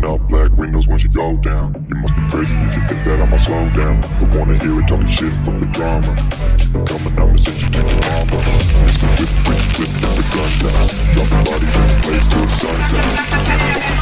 Rolling up black windows once you go down. You must be crazy if you think that I'ma slow down. I wanna hear it talking shit, fuck the drama. Keep it coming, I'ma send you to your mama. Mix me with the gun down. Drop the bodies in the place till the sun's out.